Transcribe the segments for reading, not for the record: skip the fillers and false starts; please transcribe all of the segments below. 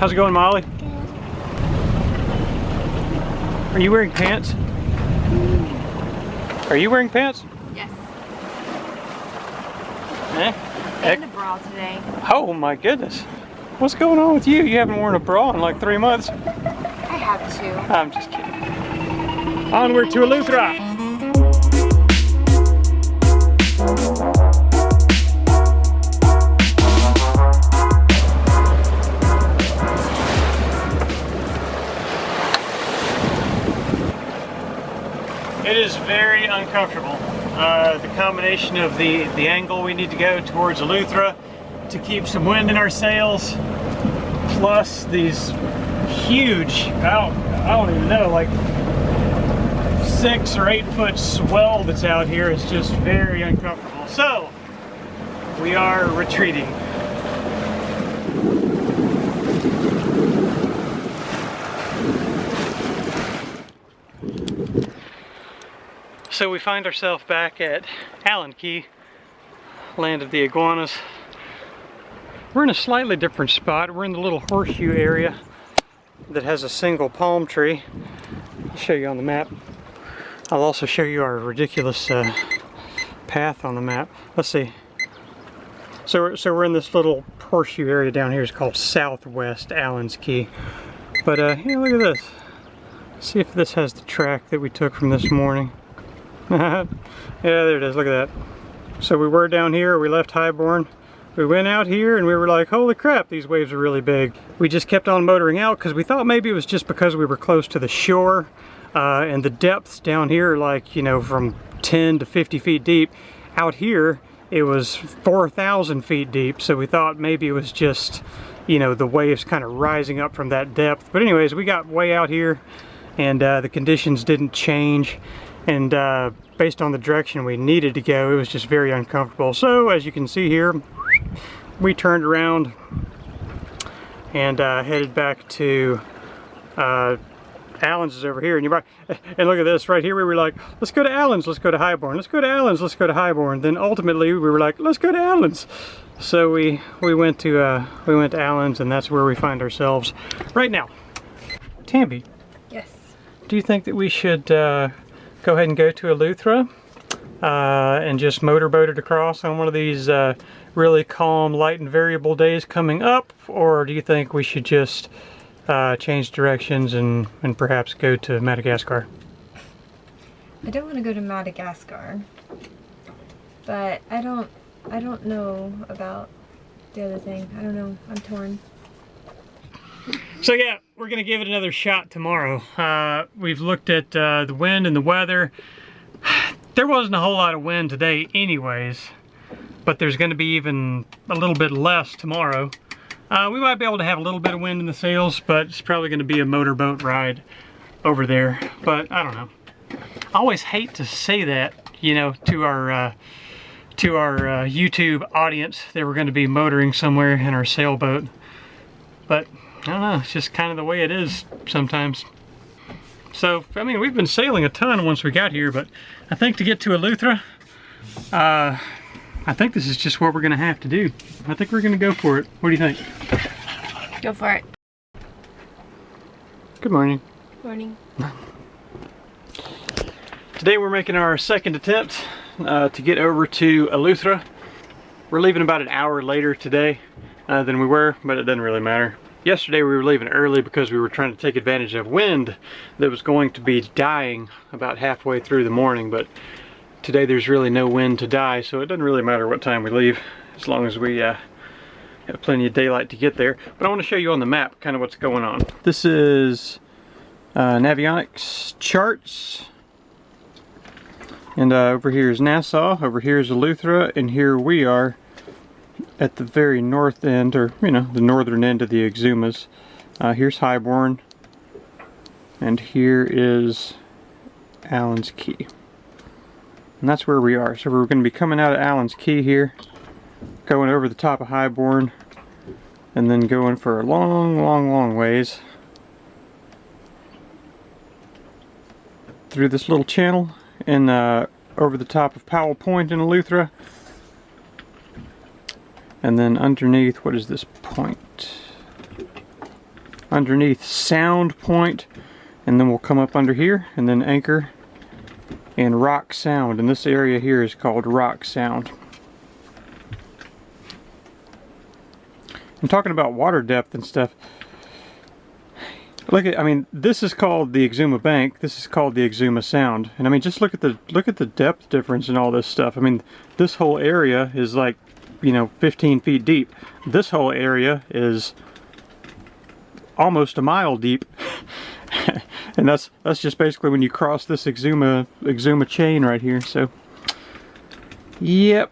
How's it going, Molly? Good. Are you wearing pants? Are you wearing pants? Yes. And a bra today. Oh my goodness. What's going on with you? You haven't worn a bra in like 3 months. I have to. I'm just kidding. Onward to Eleuthera. It is very uncomfortable. The combination of the angle we need to go towards Eleuthera to keep some wind in our sails, plus these huge, I don't even know, like 6 or 8 foot swell that's out here is just very uncomfortable. So, we are retreating. So we find ourselves back at Allen Key, land of the iguanas. We're in a slightly different spot. We're in the little horseshoe area that has a single palm tree. I'll show you on the map. I'll also show you our ridiculous path on the map. Let's see. So we're in this little horseshoe area down here. It's called Southwest Allen's Key. But here, look at this. See if this has the track that we took from this morning. Yeah, there it is. Look at that. So we were down here. We left Highborne. We went out here and we were like, holy crap, these waves are really big. We just kept on motoring out because we thought maybe it was just because we were close to the shore, and the depths down here are like, you know, from 10 to 50 feet deep. Out here it was 4,000 feet deep, so we thought maybe it was just, you know, the waves kind of rising up from that depth. But anyways, we got way out here and the conditions didn't change. And based on the direction we needed to go, it was just very uncomfortable. So as you can see here, we turned around and headed back to Allen's is over here. And look at this right here. We were like, let's go to Allen's, let's go to Highborne. Let's go to Allen's, let's go to Highborne. Then ultimately we were like, let's go to Allen's. So we went to Allen's, and that's where we find ourselves right now. Tamby. Yes. Do you think that we should go ahead and go to Eleuthera and just motorboat it across on one of these really calm, light and variable days coming up? Or do you think we should just change directions and perhaps go to Madagascar? I don't want to go to Madagascar, but I don't know about the other thing. I don't know. I'm torn. So yeah, we're gonna give it another shot tomorrow. We've looked at the wind and the weather. There wasn't a whole lot of wind today anyways, but there's gonna be even a little bit less tomorrow. We might be able to have a little bit of wind in the sails, but it's probably gonna be a motorboat ride over there. But I don't know. I always hate to say that, you know, to our YouTube audience that we're gonna be motoring somewhere in our sailboat. But I don't know, it's just kind of the way it is sometimes. So, I mean, we've been sailing a ton once we got here, but I think to get to Eleuthera, I think this is just what we're gonna have to do. I think we're gonna go for it. What do you think? Go for it. Good morning. Morning. Today we're making our second attempt to get over to Eleuthera. We're leaving about an hour later today than we were, but it doesn't really matter. Yesterday we were leaving early because we were trying to take advantage of wind that was going to be dying about halfway through the morning, but today there's really no wind to die, so it doesn't really matter what time we leave as long as we have plenty of daylight to get there. But I want to show you on the map kind of what's going on. This is Navionics charts. And over here is Nassau, over here is Eleuthera, and here we are at the very north end, or the northern end of the Exumas. Here's Highborne, and here is Allen's Key. And that's where we are. So we're going to be coming out of Allen's Key here, going over the top of Highborne, and then going for a long ways through this little channel and over the top of Powell Point in Eleuthera, and then underneath, what is this point? Underneath Sound Point, and then we'll come up under here and then anchor in Rock Sound, and this area here is called Rock Sound. I'm talking about water depth and stuff. Look at, I mean, this is called the Exuma Bank. This is called the Exuma Sound, and I mean, just look at the depth difference and all this stuff. I mean, this whole area is like, 15 feet deep. This whole area is almost a mile deep, and that's just basically when you cross this Exuma chain right here. So, yep.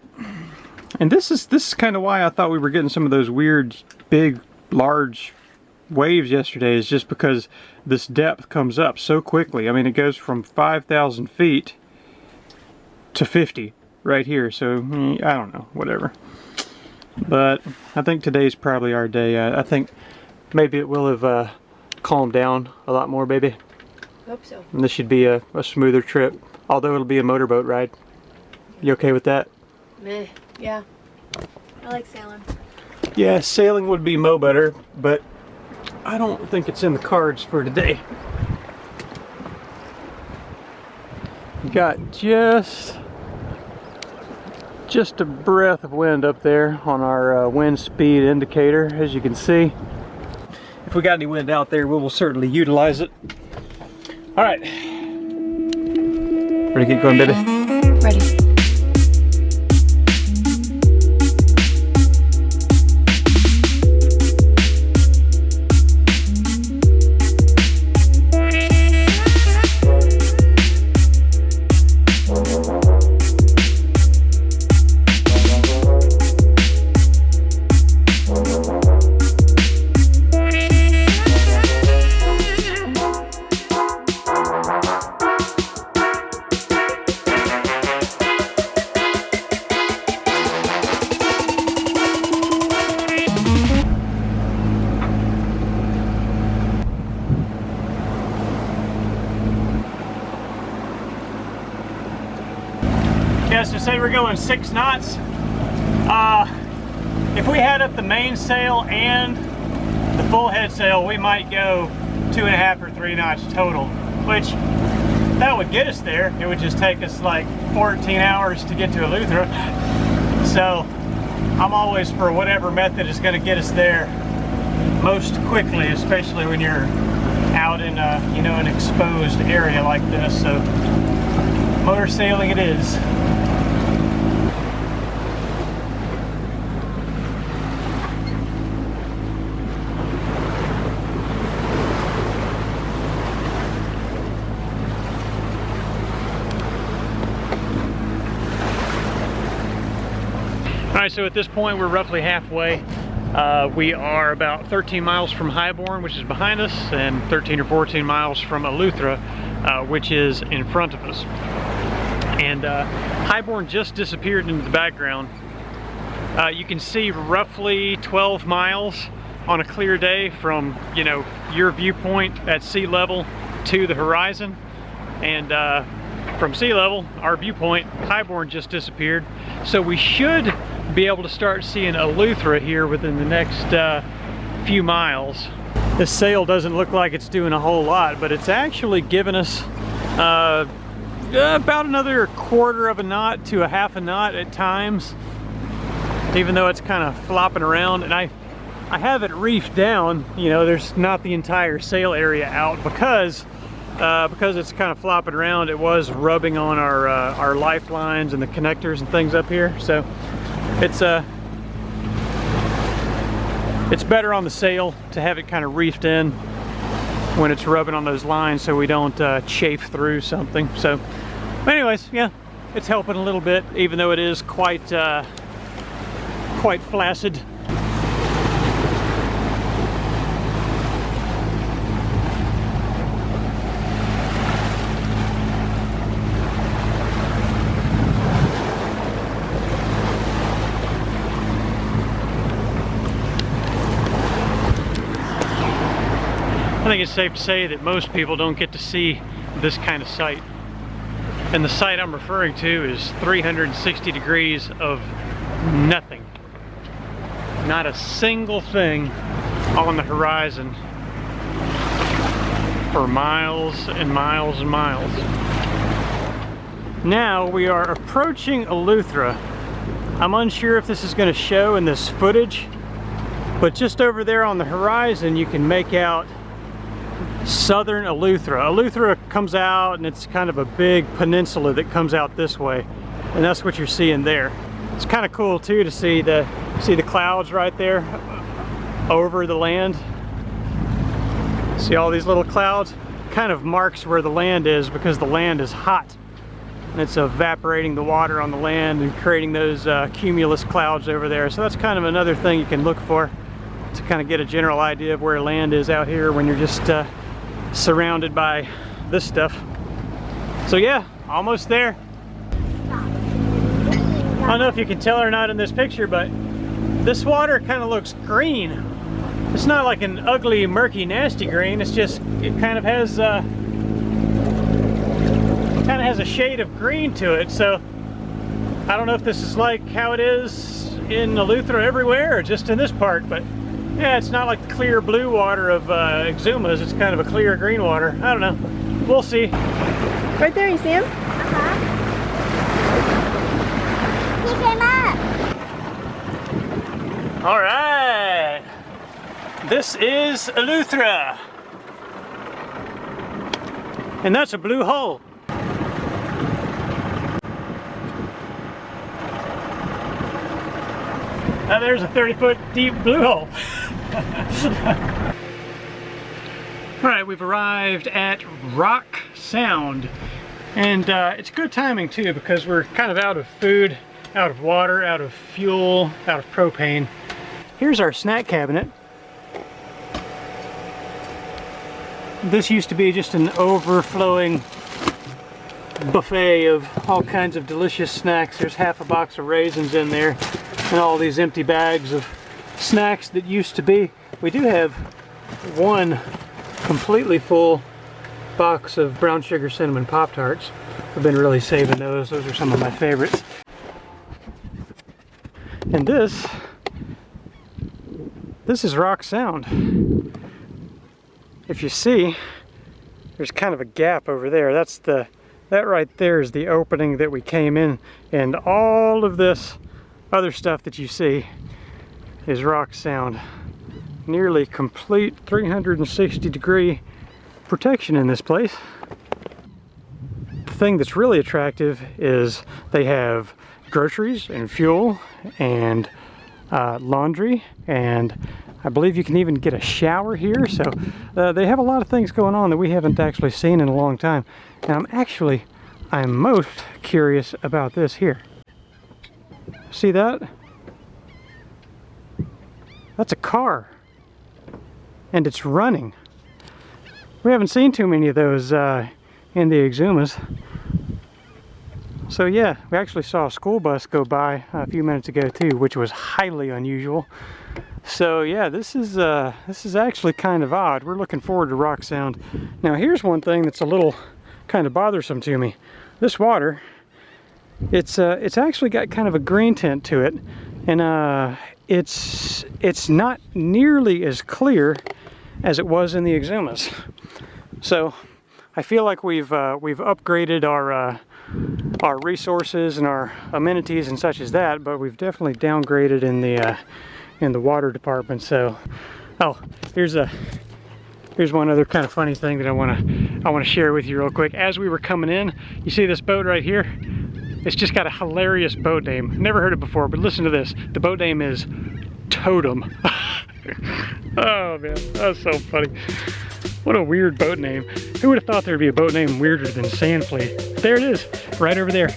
And this is kind of why I thought we were getting some of those weird, big, large waves yesterday, is just because this depth comes up so quickly. I mean, it goes from 5,000 feet to 50 right here. So I don't know, whatever. But I think today's probably our day. I think maybe it will have calmed down a lot more, baby. Hope so. And this should be a smoother trip, although it'll be a motorboat ride. You okay with that? Meh. Yeah. I like sailing. Yeah, sailing would be mo better, but I don't think it's in the cards for today. Got just a breath of wind up there on our wind speed indicator, as you can see. If we got any wind out there, we will certainly utilize it. All right, ready to get going, baby? Ready. Yeah, so say we're going 6 knots. If we had up the mainsail and the full head sail, we might go 2.5 or 3 knots total, which that would get us there. It would just take us like 14 hours to get to Eleuthera. So I'm always for whatever method is going to get us there most quickly, especially when you're out in an exposed area like this. So motor sailing it is. Alright, so at this point we're roughly halfway. We are about 13 miles from Highborne, which is behind us, and 13 or 14 miles from Eleuthera, which is in front of us. And Highborne just disappeared into the background. You can see roughly 12 miles on a clear day from, your viewpoint at sea level to the horizon. And from sea level, our viewpoint, Highborne just disappeared. So we should be able to start seeing Eleuthera here within the next few miles. This sail doesn't look like it's doing a whole lot, but it's actually given us about another 1/4 of a knot to a 1/2 a knot at times, even though it's kind of flopping around. And I have it reefed down. There's not the entire sail area out because it's kind of flopping around. It was rubbing on our lifelines and the connectors and things up here. So it's better on the sail to have it kind of reefed in. when it's rubbing on those lines so we don't chafe through something. So anyways, yeah, it's helping a little bit, even though it is quite flaccid. I think it's safe to say that most people don't get to see this kind of sight. And the sight I'm referring to is 360 degrees of nothing. Not a single thing on the horizon for miles and miles and miles. Now we are approaching Eleuthera. I'm unsure if this is going to show in this footage, but just over there on the horizon you can make out southern Eleuthera. Eleuthera comes out and it's kind of a big peninsula that comes out this way, and that's what you're seeing there. It's kind of cool too to see the clouds right there over the land. See all these little clouds? Kind of marks where the land is, because the land is hot and it's evaporating the water on the land and creating those cumulus clouds over there. So that's kind of another thing you can look for to kind of get a general idea of where land is out here when you're just surrounded by this stuff. So yeah, almost there. I don't know if you can tell or not in this picture, but this water kind of looks green. It's not like an ugly, murky, nasty green. It's just, it kind of has a shade of green to it. So I don't know if this is like how it is in Eleuthera everywhere or just in this part, but yeah, it's not like the clear blue water of Exumas. It's kind of a clear green water. I don't know. We'll see. Right there, you see him? Uh-huh. He came up. All right. This is Eleuthera. And that's a blue hole. Now there's a 30-foot deep blue hole. All right, we've arrived at Rock Sound. And it's good timing too, because we're kind of out of food, out of water, out of fuel, out of propane. Here's our snack cabinet. This used to be just an overflowing buffet of all kinds of delicious snacks. There's half a box of raisins in there and all these empty bags of snacks that used to be. We do have one completely full box of brown sugar cinnamon Pop-Tarts. I've been really saving those. Those are some of my favorites. And this is Rock Sound. If you see, there's kind of a gap over there. That right there is the opening that we came in, and all of this other stuff that you see is Rock Sound. Nearly complete 360 degree protection in this place. The thing that's really attractive is they have groceries and fuel and laundry, and I believe you can even get a shower here. So they have a lot of things going on that we haven't actually seen in a long time. And I'm most curious about this here. See that? That's a car. And it's running. We haven't seen too many of those in the Exumas. So yeah, we actually saw a school bus go by a few minutes ago too, which was highly unusual. So yeah, this is actually kind of odd. We're looking forward to Rock Sound. Now here's one thing that's a little kind of bothersome to me. This water, it's actually got kind of a green tint to it, and it's not nearly as clear as it was in the Exumas. So I feel like we've upgraded our resources and our amenities and such as that, but we've definitely downgraded in the water department. So, oh, here's one other kind of funny thing that I want to share with you real quick. As we were coming in, you see this boat right here? It's just got a hilarious boat name. Never heard it before, but listen to this. The boat name is Totem. Oh man, that's so funny. What a weird boat name. Who would have thought there'd be a boat name weirder than Sandfleet? There it is, right over there.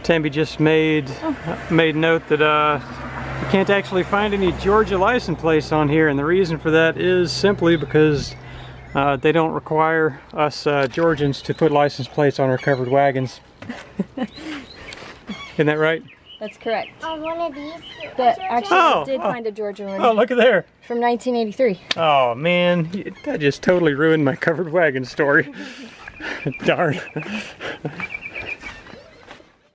Tammy just made note that you can't actually find any Georgia license plates on here, and the reason for that is simply because they don't require us Georgians to put license plates on our covered wagons. Isn't that right? That's correct. On one of these. But actually, I did find a Georgia one. Oh, look at there. From 1983. Oh man, that just totally ruined my covered wagon story. Darn.